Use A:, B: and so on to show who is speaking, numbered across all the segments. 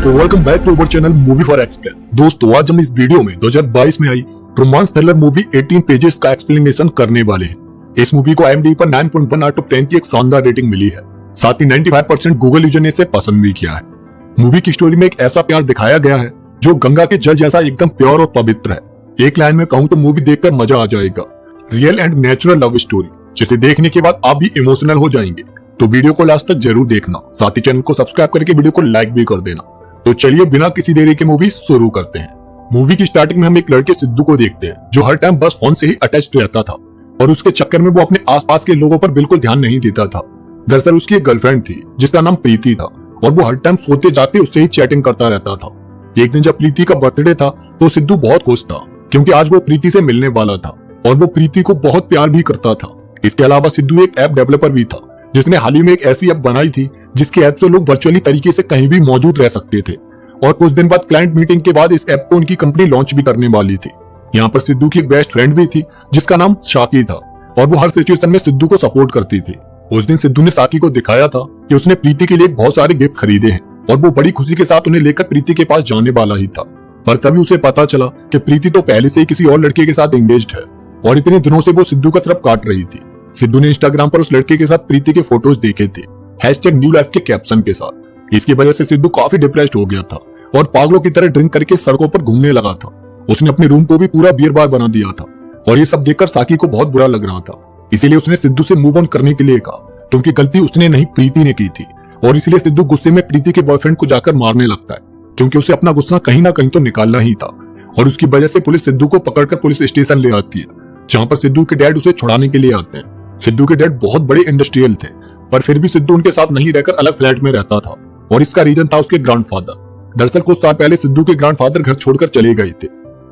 A: दोस्तों welcome back to our channel movie for explain. दोस्तों आज हम इस वीडियो में 2022 में आई रोमांस थ्रिलर मूवी 18 पेजेस का एक्सप्लेनेशन करने वाले हैं। इस मूवी को IMDb पर 9.1 आउट ऑफ 10 की एक शानदार रेटिंग मिली है। साथ ही 95% गूगल यूजर ने इसे पसंद भी किया है। मूवी की स्टोरी में एक ऐसा प्यार दिखाया गया है जो गंगा के जल जैसा एकदम प्योर और पवित्र है। एक लाइन में कहूँ तो मूवी देखकर मजा आ जाएगा। Real and natural love story जिसे देखने के बाद आप भी इमोशनल हो जाएंगे। तो वीडियो को लास्ट तक जरूर देखना, साथ ही चैनल को सब्सक्राइब करके वीडियो को लाइक भी कर देना। तो चलिए बिना किसी देरी के मूवी शुरू करते हैं। मूवी की स्टार्टिंग में हम एक लड़के सिद्धू को देखते हैं जो हर टाइम बस फोन से ही अटैच्ड रहता था और उसके चक्कर में वो अपने आसपास के लोगों पर बिल्कुल ध्यान नहीं देता था। दरअसल उसकी एक गर्लफ्रेंड थी जिसका नाम प्रीति था और वो हर टाइम सोते जाते उससे ही चैटिंग करता रहता था। एक दिन जब प्रीति का बर्थडे था तो सिद्धू बहुत खुश था क्योंकि आज वो प्रीति से मिलने वाला था और वो प्रीति को बहुत प्यार भी करता था। इसके अलावा सिद्धू एक ऐप डेवलपर भी था जिसने हाल ही में एक ऐसी ऐप बनाई थी जिसकी ऐप से लोग वर्चुअली तरीके से कहीं भी मौजूद रह सकते थे। और कुछ दिन बाद क्लाइंट मीटिंग के बाद इस ऐप को उनकी कंपनी लॉन्च भी करने वाली थी। यहाँ पर सिद्धू की एक बेस्ट फ्रेंड भी थी जिसका नाम शाकी था और वो हर सिचुएशन में सिद्धू को सपोर्ट करती थी। उस दिन सिद्धू ने शाकी को दिखाया था कि उसने प्रीति के लिए बहुत सारे गिफ्ट खरीदे हैं और वो बड़ी खुशी के साथ उन्हें लेकर प्रीति के पास जाने वाला ही था। पर तभी उसे पता चला कि प्रीति तो पहले से ही किसी और लड़के के साथ एंगेज्ड है और इतने दिनों से वो सिद्धू का तरफ काट रही थी। सिद्धू ने इंस्टाग्राम पर उस लड़के के साथ प्रीति के फोटोज देखे थे #न्यू लाइफ के कैप्शन के साथ। इसकी वजह से सिद्धू काफी डिप्रेस्ड हो गया था और पागलों की तरह ड्रिंक करके सड़कों पर घूमने लगा था। उसने अपने रूम को भी पूरा बियर बार बना दिया था और ये सब देखकर शाकी को बहुत बुरा लग रहा था। इसीलिए उसने सिद्धू से मूव ऑन करने के लिए कहा क्योंकि गलती उसने नहीं प्रीति ने की थी। और इसलिए सिद्धू गुस्से में प्रीति के बॉयफ्रेंड को जाकर मारने लगता है क्योंकि उसे अपना गुस्सा कहीं ना कहीं तो निकालना ही था। और उसकी वजह से पुलिस सिद्धू को पकड़कर पुलिस स्टेशन ले आती है जहाँ पर सिद्धू के डैड उसे छुड़ाने के लिए आते हैं। सिद्धू के डैड बहुत बड़े इंडस्ट्रियल थे पर फिर भी सिद्धू उनके साथ नहीं रहकर अलग फ्लैट में रहता था और इसका रीजन था उसके ग्रैंडफादर। दरअसल कुछ साल पहले सिद्धू के ग्रैंडफादर घर छोड़कर चले गए थे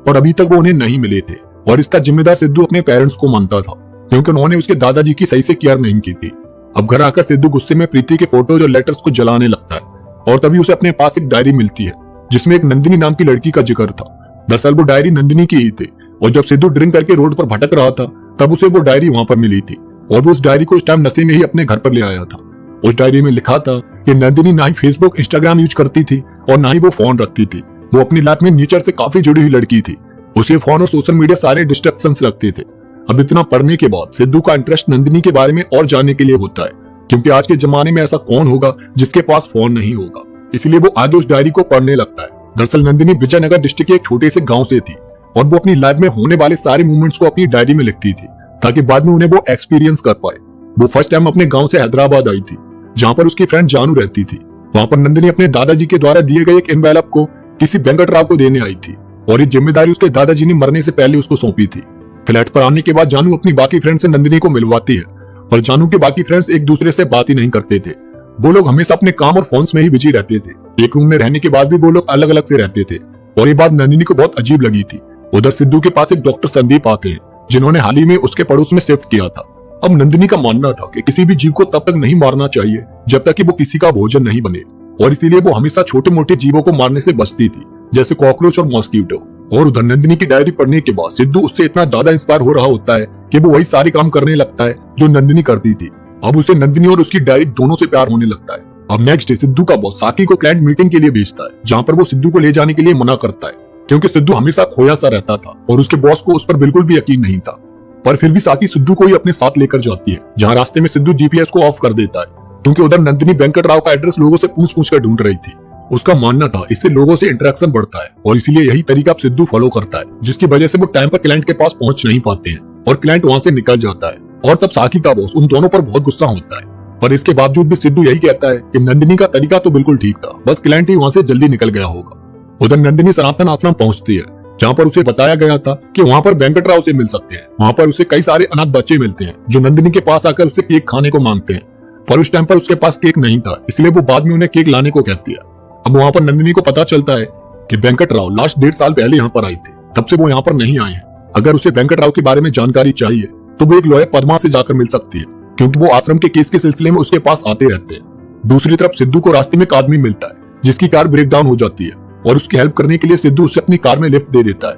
A: और अभी तक वो उन्हें नहीं मिले थे और इसका जिम्मेदार सिद्धू अपने पेरेंट्स को मानता था क्योंकि उन्होंने उसके दादाजी की सही से केयर नहीं की थी। अब घर आकर सिद्धू गुस्से में प्रीति के फोटोज और लेटर्स को जलाने लगता है और तभी उसे अपने पास एक डायरी मिलती है जिसमें एक नंदिनी नाम की लड़की का जिक्र था। दरअसल वो डायरी नंदिनी की ही थी और जब सिद्धू ड्रिंक करके रोड पर भटक रहा था तब उसे वो डायरी वहां पर मिली थी और वो उस डायरी को उस टाइम नशे में ही अपने घर पर ले आया था। उस डायरी में लिखा था कि नंदिनी ना ही फेसबुक इंस्टाग्राम यूज करती थी और ना ही वो फोन रखती थी। वो अपनी लाइफ में नेचर से काफी जुड़ी हुई लड़की थी। उसे फोन और सोशल मीडिया सारे डिस्ट्रैक्शंस लगते थे। अब इतना पढ़ने के बाद सिद्धू का इंटरेस्ट नंदिनी के बारे में और जानने के लिए होता है क्योंकि आज के जमाने में ऐसा कौन होगा जिसके पास फोन नहीं होगा। इसलिए वो आगे उस डायरी को पढ़ने लगता है। दरअसल नंदिनी विजयनगर डिस्ट्रिक्ट के एक छोटे से गाँव से थी और वो अपनी लाइफ में होने वाले सारे मूवमेंट्स को अपनी डायरी में लिखती थी ताकि बाद में उन्हें वो एक्सपीरियंस कर पाए। वो फर्स्ट टाइम अपने गांव से हैदराबाद आई थी जहां पर उसकी फ्रेंड जानू रहती थी। वहां पर नंदिनी अपने दादाजी के द्वारा दिए गए एक एनवेलप को किसी वेंकटराव को देने आई थी और ये जिम्मेदारी उसके दादाजी ने मरने से पहले उसको सौंपी थी। फ्लैट पर आने के बाद जानू अपनी बाकी फ्रेंड से नंदिनी को मिलवाती है पर जानू के बाकी फ्रेंड्स एक दूसरे से बात ही नहीं करते थे। वो लोग हमेशा अपने काम और फोन्स में ही बिजी रहते थे। एक रूम में रहने के बाद भी वो लोग अलग अलग से रहते थे और ये बात नंदिनी को बहुत अजीब लगी थी। उधर सिद्धू के पास एक डॉक्टर संदीप आते हैं जिन्होंने हाल ही में उसके पड़ोस में शिफ्ट किया था। अब नंदिनी का मानना था कि किसी भी जीव को तब तक नहीं मारना चाहिए जब तक कि वो किसी का भोजन नहीं बने और इसीलिए वो हमेशा छोटे मोटे जीवों को मारने से बचती थी जैसे कॉकरोच और मॉस्किटो। और उधर नंदिनी की डायरी पढ़ने के बाद सिद्धू उससे इतना ज्यादा इंस्पायर हो रहा होता है कि वो वही सारे काम करने लगता है जो नंदिनी करती थी। अब उसे नंदिनी और उसकी डायरी दोनों से प्यार होने लगता है। अब नेक्स्ट डे सिद्धू का बॉस शाकी को क्लाइंट मीटिंग के लिए भेजता है जहाँ पर वो सिद्धू को ले जाने के लिए मना करता है क्योंकि सिद्धू हमेशा खोया सा रहता था और उसके बॉस को उस पर बिल्कुल भी यकीन नहीं था। पर फिर भी शाकी सिद्धू को ही अपने साथ लेकर जाती है जहाँ रास्ते में सिद्धू जीपीएस को ऑफ कर देता है क्योंकि उधर नंदिनी वेंकटराव का एड्रेस लोगों से पूछ कर ढूंढ रही थी। उसका मानना था इससे लोगों से इंटरेक्शन बढ़ता है और इसीलिए यही तरीका अब सिद्धू फॉलो करता है जिसकी वजह से वो टाइम पर क्लाइंट के पास पहुंच नहीं पाते हैं और क्लाइंट वहां से निकल जाता है। और तब शाकी का बॉस उन दोनों पर बहुत गुस्सा होता है पर इसके बावजूद भी सिद्धू यही कहता है कि नंदिनी का तरीका तो बिल्कुल ठीक था, बस क्लाइंट ही वहां से जल्दी निकल गया होगा। उधर नंदिनी सनातन आश्रम पहुंचती है जहाँ पर उसे बताया गया था कि वहाँ पर वेंकटराव से मिल सकते हैं। वहाँ पर उसे कई सारे अनाथ बच्चे मिलते हैं जो नंदिनी के पास आकर उससे केक खाने को मांगते हैं पर उस टाइम पर उसके पास केक नहीं था इसलिए वो बाद में उन्हें केक लाने को कहती है। अब वहाँ पर नंदिनी को पता चलता है कि वेंकटराव लास्ट 1.5 साल पहले यहाँ पर आई थी, तब से वो यहाँ पर नहीं आए हैं। अगर उसे वेंकटराव के बारे में जानकारी चाहिए तो वो एक लॉयर पद्मा से जाकर मिल सकती है क्योंकि वो आश्रम के केस के सिलसिले में उसके पास आते रहते हैं। दूसरी तरफ सिद्धू को रास्ते में एक आदमी मिलता है जिसकी कार ब्रेक डाउन हो जाती है और उसकी हेल्प करने के लिए सिद्धू उसे अपनी कार में लिफ्ट दे देता है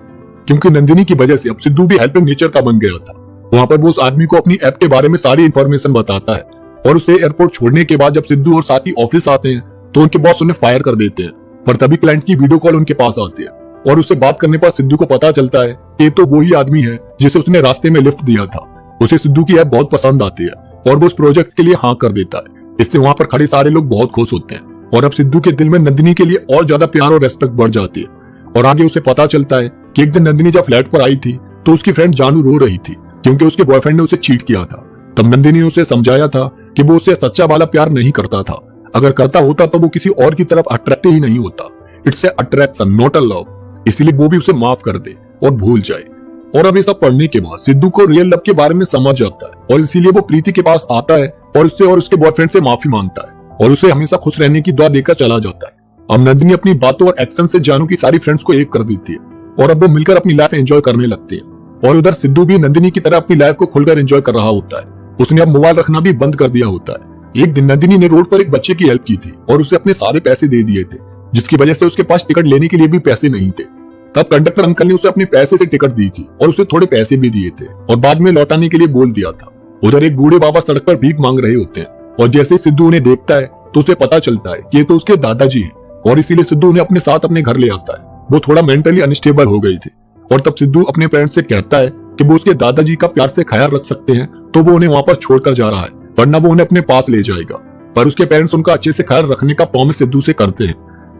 A: क्योंकि नंदिनी की वजह से अब सिद्धू भी हेल्पिंग नेचर का बन गया था। वहाँ पर वो उस आदमी को अपनी ऐप के बारे में सारी इन्फॉर्मेशन बताता है और उसे एयरपोर्ट छोड़ने के बाद जब सिद्धू और साथी ऑफिस आते हैं तो उनके बॉस उन्हें फायर कर देते हैं पर तभी क्लाइंट की वीडियो कॉल उनके पास आती है और उससे बात करने पर सिद्धू को पता चलता है कि ये तो वही आदमी है जिसे उसने रास्ते में लिफ्ट दिया था। उसे सिद्धू की ऐप बहुत पसंद आती है और वो उस प्रोजेक्ट के लिए हाँ कर देता है। इससे वहां पर खड़े सारे लोग बहुत खुश होते हैं और अब सिद्धू के दिल में नंदिनी के लिए और ज्यादा प्यार और रेस्पेक्ट बढ़ जाती है। और आगे उसे पता चलता है कि एक दिन नंदिनी जब फ्लैट पर आई थी तो उसकी फ्रेंड जानू रो रही थी क्योंकि उसके बॉयफ्रेंड ने उसे चीट किया था। तब नंदिनी ने उसे समझाया था कि वो उससे सच्चा वाला प्यार नहीं करता था, अगर करता होता तो वो किसी और की तरफ अट्रैक्ट ही नहीं होता। It's a attraction not a love. इसलिए वो भी उसे माफ कर दे और भूल जाए। और अब ये सब पढ़ने के बाद सिद्धू को रियल लव के बारे में समझ आता है और इसीलिए वो प्रीति के पास आता है और उससे और उसके बॉयफ्रेंड से माफी मांगता है और उसे हमेशा खुश रहने की दुआ देकर चला जाता है। अब नंदिनी अपनी बातों और एक्शन से जानू की सारी फ्रेंड्स को एक कर देती है और अब वो मिलकर अपनी लाइफ एंजॉय करने लगती है। और उधर सिद्धू भी नंदिनी की तरह अपनी लाइफ को खुलकर एंजॉय कर रहा होता है। उसने अब मोबाइल रखना भी बंद कर दिया होता है। एक दिन नंदिनी ने रोड पर एक बच्चे की हेल्प की थी और उसे अपने सारे पैसे दे दिए थे, जिसकी वजह से उसके पास टिकट लेने के लिए भी पैसे नहीं थे। तब कंडक्टर अंकल ने उसे अपने पैसे से टिकट दी थी और उसे थोड़े पैसे भी दिए थे और बाद में लौटाने के लिए बोल दिया था। उधर एक बूढ़े बाबा सड़क पर भीख मांग रहे होते हैं और जैसे सिद्धू उन्हें देखता है तो उसे पता चलता है कि ये तो उसके दादाजी हैं और इसीलिए सिद्धू उन्हें अपने साथ अपने घर ले आता है। वो थोड़ा मेंटली अनस्टेबल हो गई थी और तब सिद्धू अपने पेरेंट्स से कहता है कि वो उसके दादाजी का प्यार से ख्याल रख सकते हैं तो वो उन्हें वहां पर छोड़कर जा रहा है, वरना वो उन्हें अपने पास ले जाएगा। पर उसके पेरेंट्स उनका अच्छे से ख्याल रखने का प्रॉमिस सिद्धू से करते हैं।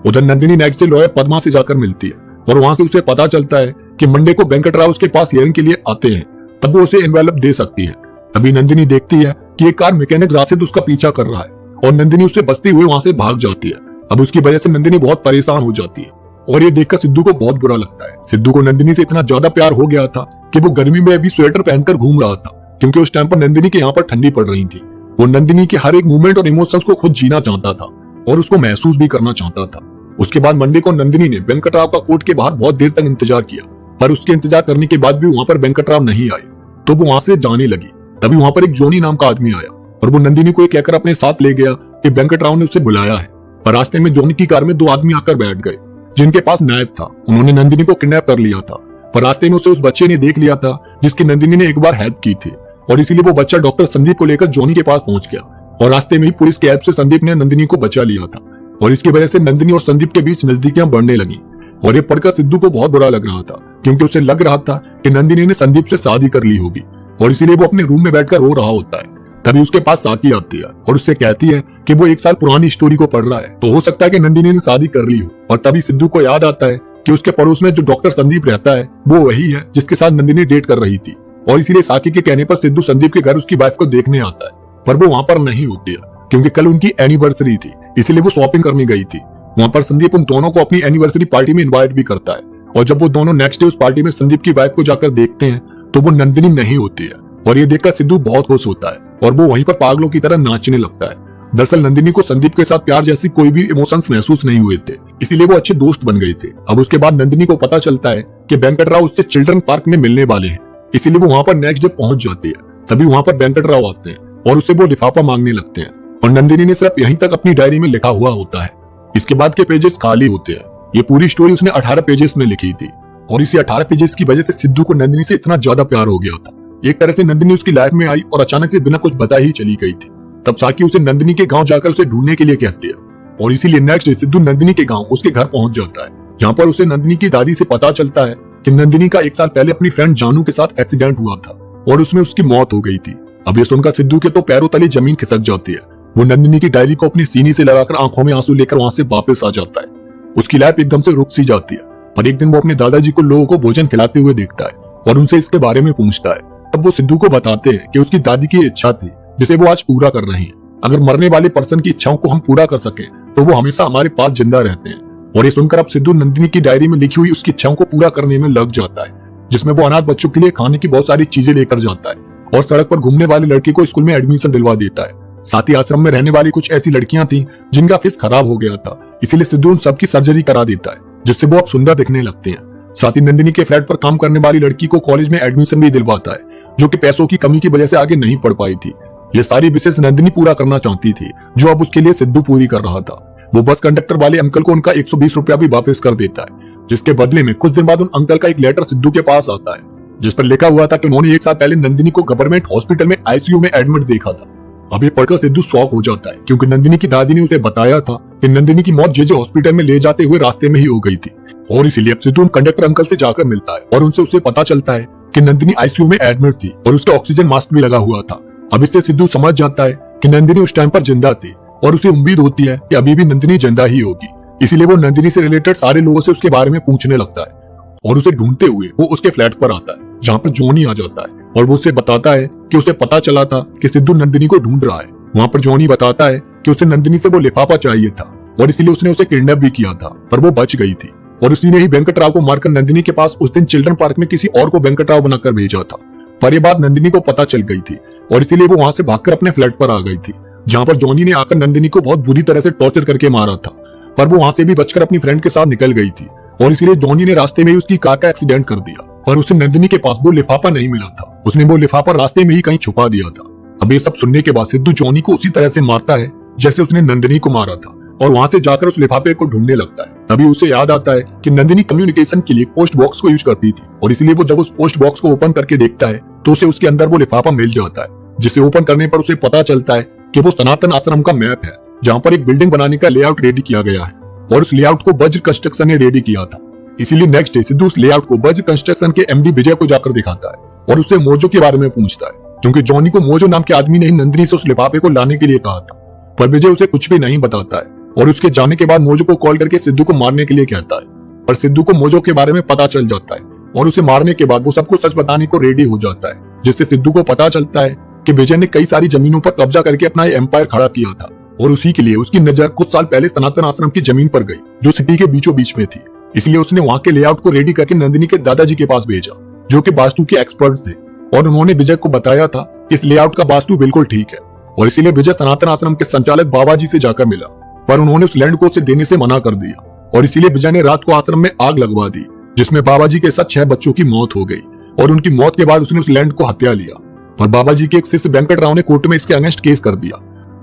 A: उधर Nandini next day lawyer Padma से जाकर मिलती है और वहां से उसे पता चलता है कि मंडे को वेंकटराव उसके पास हियरिंग के लिए आते हैं, तब वो उसे एनवेलप दे सकती है। तभी नंदिनी देखती है कि एक कार मैकेनिक राशिद उसका पीछा कर रहा है और नंदिनी उससे बचती हुई वहां से भाग जाती है। अब उसकी वजह से नंदिनी बहुत परेशान हो जाती है और ये देखकर सिद्धू को बहुत बुरा लगता है। सिद्धू को नंदिनी से इतना ज्यादा प्यार हो गया था कि वो गर्मी में भी स्वेटर पहनकर घूम रहा था क्योंकि उस टाइम पर नंदिनी के यहाँ पर ठंडी पड़ रही थी। वो नंदिनी के हर एक मूवमेंट और इमोशंस को खुद जीना चाहता था और उसको महसूस भी करना चाहता था। उसके बाद मंडे को नंदिनी ने वेंकटराव का कोर्ट के बाहर बहुत देर तक इंतजार किया, पर उसके इंतजार करने के बाद भी वहां पर वेंकटराव नहीं आए तो वो वहां से जाने लगी। तभी वहां पर एक जोनी नाम का आदमी आया और वो नंदिनी को कहकर अपने साथ ले गया कि वेंकटराव ने उसे बुलाया है। पर रास्ते में जोनी की कार में दो आदमी आकर बैठ गए जिनके पास नायब था। उन्होंने नंदिनी को किडनैप कर लिया था, पर रास्ते में उसे उस बच्चे ने देख लिया था जिसकी नंदिनी ने एक बार हेल्प की थी और इसीलिए वो बच्चा डॉक्टर संदीप को लेकर जोनी के पास पहुंच गया और रास्ते में ही पुलिस की हेल्प से संदीप ने नंदिनी को बचा लिया था और इसकी वजह से नंदिनी और संदीप के बीच नजदीकियां बढ़ने लगी। और ये पढ़कर सिद्धू को बहुत बुरा लग रहा था क्योंकि उसे लग रहा था कि नंदिनी ने संदीप से शादी कर ली होगी और इसीलिए वो अपने रूम में बैठकर रो रहा होता है। तभी उसके पास साकी आती है और उससे कहती है कि वो 1 साल पुरानी स्टोरी को पढ़ रहा है, तो हो सकता है कि नंदिनी ने शादी कर ली हो। और तभी सिद्धू को याद आता है कि उसके पड़ोस में जो डॉक्टर संदीप रहता है वो वही है जिसके साथ नंदिनी डेट कर रही थी और इसीलिए साकी के कहने पर सिद्धू संदीप के घर उसकी वाइफ को देखने आता है, पर वो वहां पर नहीं होती है क्योंकि कल उनकी एनिवर्सरी थी, इसलिए वो शॉपिंग करने गई थी। वहां पर संदीप उन दोनों को अपनी एनिवर्सरी पार्टी में इन्वाइट भी करता है और जब वो दोनों नेक्स्ट डे उस पार्टी में संदीप की वाइफ को जाकर देखते हैं तो वो नंदिनी नहीं होती है और ये देखकर सिद्धू बहुत खुश होता है और वो वहीं पर पागलों की तरह नाचने लगता है। दरअसल नंदिनी को संदीप के साथ प्यार जैसी कोई भी इमोशंस महसूस नहीं हुए थे, इसीलिए वो अच्छे दोस्त बन गए थे। अब उसके बाद नंदिनी को पता चलता है कि वेंकटराव उससे चिल्ड्रन पार्क में मिलने वाले हैं, इसीलिए वो वहां पर नेक्स्ट डे पहुंच जाती है। तभी वहां पर वेंकटराव आते हैं और उससे वो लिफाफा मांगने लगते हैं और नंदिनी ने सिर्फ यहीं तक अपनी डायरी में लिखा हुआ होता है। इसके बाद के पेजेस खाली होते हैं। ये पूरी स्टोरी उसने 18 पेजेस में लिखी थी और इसी 18 पेजेस की वजह से सिद्धू को नंदिनी से इतना ज्यादा प्यार हो गया था। एक तरह से नंदिनी उसकी लाइफ में आई और अचानक से बिना कुछ बताए ही चली गई थी। तब साकी उसे नंदिनी के गांव जाकर उसे ढूंढने के लिए कहती है और इसीलिए नेक्स्ट डे सिद्धू नंदिनी के गांव उसके घर पहुंच जाता है, जहां पर उसे नंदिनी की दादी से पता चलता है कि नंदिनी का 1 साल पहले अपनी फ्रेंड जानू के साथ एक्सीडेंट हुआ था और उसमें उसकी मौत हो गई थी। अब ये सुनकर सिद्धू के तो पैरों तले जमीन खिसक जाती है। वो नंदिनी की डायरी को अपनी सीने से लगाकर आंखों में आंसू लेकर वहां से वापस आ जाता है। उसकी लाइफ एकदम से रुक सी जाती है। पर एक दिन वो अपने दादाजी को लोगों को भोजन खिलाते हुए देखता है और उनसे इसके बारे में पूछता है। तब वो सिद्धू को बताते हैं कि उसकी दादी की इच्छा थी जिसे वो आज पूरा कर रहे हैं। अगर मरने वाले पर्सन की इच्छाओं को हम पूरा कर सके तो वो हमेशा हमारे पास जिंदा रहते हैं। और ये सुनकर अब सिद्धू नंदिनी की डायरी में लिखी हुई उसकी इच्छाओं को पूरा करने में लग जाता है, जिसमें वो अनाथ बच्चों के लिए खाने की बहुत सारी चीजें लेकर जाता है और सड़क पर घूमने वाले लड़के को स्कूल में एडमिशन दिलवा देता है। साथ ही आश्रम में रहने वाली कुछ ऐसी लड़कियां थी जिनका फेस खराब हो गया था, इसीलिए सिद्धू उन सबकी सर्जरी करा देता है जिससे वो अब सुंदर दिखने लगते हैं। साथ ही नंदिनी के फ्लैट पर काम करने वाली लड़की को कॉलेज में एडमिशन भी दिलवाता है, जो कि पैसों की कमी की वजह से आगे नहीं पढ़ पाई थी। ये सारी विशेष नंदिनी पूरा करना चाहती थी, जो अब उसके लिए सिद्धू पूरी कर रहा था। वो बस कंडक्टर वाले अंकल को उनका 120 रुपया भी वापस कर देता है, जिसके बदले में कुछ दिन बाद उन अंकल का एक लेटर सिद्धू के पास आता है जिस पर लिखा हुआ था कि उन्होंने 1 साल पहले नंदिनी को गवर्नमेंट हॉस्पिटल में आईसीयू में एडमिट देखा था अब ये पढ़कर सिद्धू शॉक हो जाता है क्योंकि नंदिनी की दादी ने उसे बताया था कि नंदिनी की मौत जेजे हॉस्पिटल में ले जाते हुए रास्ते में ही हो गई थी। और इसीलिए अब सिद्धू कंडक्टर अंकल से जाकर मिलता है और उनसे उसे पता चलता है कि नंदिनी आईसीयू में एडमिट थी और उसका ऑक्सीजन मास्क भी लगा हुआ था। अब इससे सिद्धू समझ जाता है कि नंदिनी उस टाइम पर जिंदा थी और उसे उम्मीद होती है कि अभी भी नंदिनी जिंदा ही होगी। इसीलिए वो नंदिनी से रिलेटेड सारे लोगों से उसके बारे में पूछने लगता है और उसे ढूंढते हुए वो उसके फ्लैट पर आता है जहाँ पर जॉनी आ जाता है और वो उसे बताता है कि उसे पता चला था कि सिद्धू नंदिनी को ढूंढ रहा है। वहाँ पर जॉनी बताता है कि उसे नंदिनी से वो लिफाफा चाहिए था और इसलिए उसने उसे किडनैप भी किया था, पर वो बच गई थी और उसी ने ही वेंकटराव को मारकर नंदिनी के पास उस दिन चिल्ड्रन पार्क में किसी और को वेंकटराव बनाकर भेजा था। पर यह बात नंदिनी को पता चल गई थी और इसीलिए वो वहां से भागकर अपने फ्लैट पर आ गई थी जहाँ पर जॉनी ने आकर नंदिनी को बहुत बुरी तरह से टॉर्चर करके मारा था। पर वो वहां से भी बचकर अपनी फ्रेंड के साथ निकल गई थी और इसीलिए जॉनी ने रास्ते में ही उसकी कार का एक्सीडेंट कर दिया। पर उसे नंदिनी के पास वो लिफाफा नहीं मिला था, उसने वो लिफाफा रास्ते में ही कहीं छुपा दिया था। अब ये सब सुनने के बाद सिद्धू जॉनी को उसी तरह से मारता है जैसे उसने नंदिनी को मारा था और वहां से जाकर उस लिफाफे को ढूंढने लगता है। तभी उसे याद आता है कि नंदिनी कम्युनिकेशन के लिए पोस्ट बॉक्स को यूज करती थी और इसलिए वो जब उस पोस्ट बॉक्स को ओपन करके देखता है तो उसे उसके अंदर वो लिफाफा मिल जाता है, जिसे ओपन करने पर उसे पता चलता है कि वो सनातन आश्रम का मैप है जहाँ पर एक बिल्डिंग बनाने का लेआउट रेडी किया गया है और उस लेआउट को वज्र कंस्ट्रक्शन ने रेडी किया था। इसीलिए नेक्स्ट डे सिद्धू उस लेआउट को वज्र कंस्ट्रक्शन के एमडी विजय को जाकर दिखाता है और उससे मोजो के बारे में पूछता है क्योंकि जॉनी को मोजो नाम के आदमी ने ही नंदिनी से उस लिफाफे को लाने के लिए कहा था। पर विजय उसे कुछ भी नहीं बताता है और उसके जाने के बाद मोजो को कॉल करके सिद्धू को मारने के लिए कहता है। पर सिद्धू को मोजो के बारे में पता चल जाता है और उसे मारने के बाद वो सबको सच बताने को रेडी हो जाता है, जिससे सिद्धू को पता चलता है कि विजय ने कई सारी जमीनों पर कब्जा करके अपना एम्पायर खड़ा किया था और उसी के लिए उसकी नजर कुछ साल पहले सनातन आश्रम की जमीन पर गई जो सिटी के बीचों बीच में थी। इसलिए उसने वहां के लेआउट को रेडी करके नंदिनी के दादाजी के पास भेजा जो कि वास्तु के एक्सपर्ट थे और उन्होंने विजय को बताया था कि इस लेआउट का वास्तु बिल्कुल ठीक है और इसीलिए विजय सनातन आश्रम के संचालक बाबा जी से जाकर मिला, पर उन्होंने उस लैंड को उसे देने से मना कर दिया और इसीलिए विजय ने रात को आश्रम में आग लगवा दी जिसमें बाबा जी के साथ 6 बच्चों की मौत हो गई और उनकी मौत के बाद उसने उस लैंड को हत्या लिया और बाबा जी के एक शिष्य वेंकटराव ने कोर्ट में इसके अगेंस्ट केस कर दिया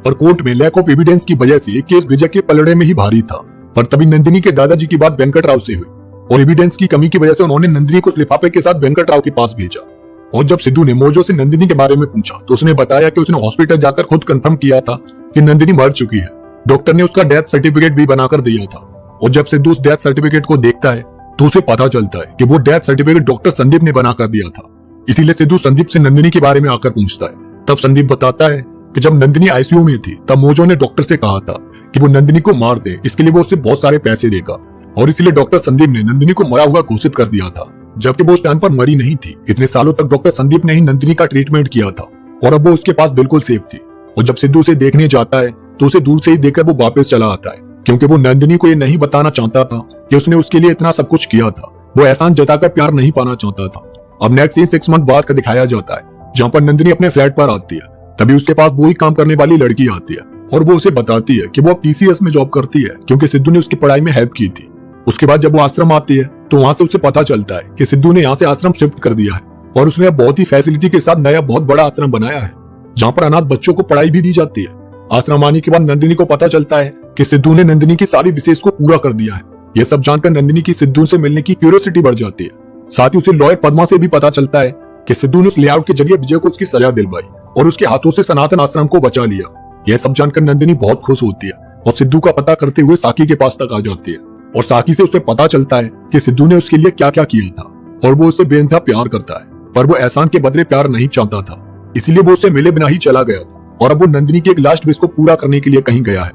A: और कोर्ट में लैक ऑफ एविडेंस की वजह से केस विजय के पलड़े में ही भारी था। पर तभी नंदिनी के दादाजी की बात वेंकटराव से हुई और एविडेंस की कमी की वजह से उन्होंने नंदिनी को उस लिफाफे के साथ वेंकटराव के पास भेजा। और जब सिद्धू ने मोजो से नंदिनी के बारे में पूछा तो उसने बताया कि उसने हॉस्पिटल जाकर खुद कंफर्म किया था कि नंदिनी मर चुकी है। डॉक्टर ने उसका डेथ सर्टिफिकेट भी बनाकर दिया था और जब सिद्धू उस डेथ सर्टिफिकेट को देखता है तो उसे पता चलता है कि वो डेथ सर्टिफिकेट डॉक्टर संदीप ने बनाकर दिया था। इसीलिए सिद्धू संदीप से नंदिनी के बारे में आकर पूछता है। तब संदीप बताता है कि जब नंदिनी आईसीयू में थी तब मोजो ने डॉक्टर से कहा था कि वो नंदिनी को मार दे, इसके लिए वो उससे बहुत सारे पैसे देगा और इसलिए डॉक्टर संदीप ने नंदिनी को मरा हुआ घोषित कर दिया था, जबकि वो उस टाइम पर मरी नहीं थी। इतने सालों तक डॉक्टर संदीप ने ही नंदिनी का ट्रीटमेंट किया था और अब वो उसके पास बिल्कुल सेफ थी। और जब सिद्धू उसे देखने जाता है तो उसे दूर से ही देखकर वो वापस चला आता है क्योंकि वो नंदिनी को ये नहीं बताना चाहता था कि उसने उसके लिए इतना सब कुछ किया था। वो एहसान जताकर प्यार नहीं पाना चाहता था। अब नेक्स्ट सीन 6 मंथ बाद का दिखाया जाता है जहाँ पर नंदिनी अपने फ्लैट पर आती है। तभी उसके पास वही काम करने वाली लड़की आती है और वो उसे बताती है कि वो अब टीसीएस में जॉब करती है क्योंकि सिद्धू ने उसकी पढ़ाई में हेल्प की थी। उसके बाद जब वो आश्रम आती है तो वहां से उसे पता चलता है कि सिद्धू ने यहाँ से आश्रम शिफ्ट कर दिया है और उसने अब बहुत ही फैसिलिटी के साथ नया बहुत बड़ा आश्रम बनाया है जहाँ पर अनाथ बच्चों को पढ़ाई भी दी जाती है। आश्रम आने के बाद नंदिनी को पता चलता है कि सिद्धू ने नंदिनी की सारी विशेष को पूरा कर दिया है। यह सब जानकर नंदिनी की सिद्धू से मिलने की क्यूरियोसिटी बढ़ जाती है। साथ ही उसे लॉयर पद्मा से भी पता चलता है कि सिद्धू ने उस लेआउट के जरिए विजय को उसकी सजा दिलवाई और उसके हाथों से सनातन आश्रम को बचा लिया। यह सब जानकर नंदिनी बहुत खुश होती है और सिद्धू का पता करते हुए साकी के पास तक आ जाती है और साकी से उसे पता चलता है कि सिद्धू ने उसके लिए क्या क्या किया था और वो उससे बेइंतहा प्यार करता है, पर वो एहसान के बदले प्यार नहीं चाहता था, इसलिए वो उससे मिले बिना ही चला गया था। और अब वो नंदिनी की एक लास्ट विश को पूरा करने के लिए कहीं गया है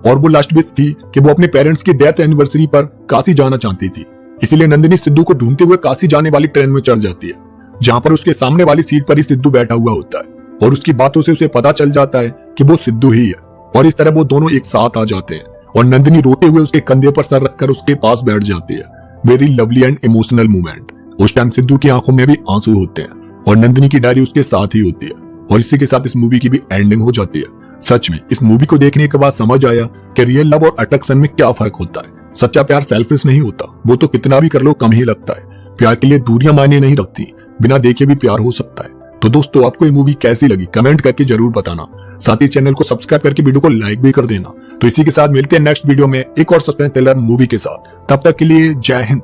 A: और वो लास्ट विश थी कि वो अपने पेरेंट्स की डेथ एनिवर्सरी पर काशी जाना चाहती थी। इसीलिए नंदिनी सिद्धू को ढूंढते हुए काशी जाने वाली ट्रेन में चढ़ जाती है जहाँ पर उसके सामने वाली सीट पर ही सिद्धू बैठा हुआ होता है और उसकी बातों से उसे पता चल जाता है कि वो सिद्धू ही है और इस तरह वो दोनों एक साथ आ जाते हैं और नंदिनी रोते हुए उसके कंधे पर सर रखकर उसके पास बैठ जाती है। Very lovely and emotional moment. उस टाइम सिद्धू की आंखों में भी आंसू होते हैं और नंदिनी की डायरी उसके साथ ही होती है और इसी के साथ इस मूवी की भी एंडिंग हो जाती है। सच में इस मूवी को देखने के बाद समझ आया कि रियल लव और अट्रैक्शन में क्या फर्क होता है। सच्चा प्यार सेल्फिश नहीं होता, वो तो कितना भी कर लो कम ही लगता है। प्यार के लिए दूरियां मायने नहीं रखती, बिना देखे भी प्यार हो सकता है। तो दोस्तों आपको ये मूवी कैसी लगी कमेंट करके जरूर बताना। साथ ही चैनल को सब्सक्राइब करके वीडियो को लाइक भी कर देना। तो इसी के साथ मिलते हैं नेक्स्ट वीडियो में एक और सस्पेंस थ्रिलर मूवी के साथ। तब तक के लिए जय हिंद।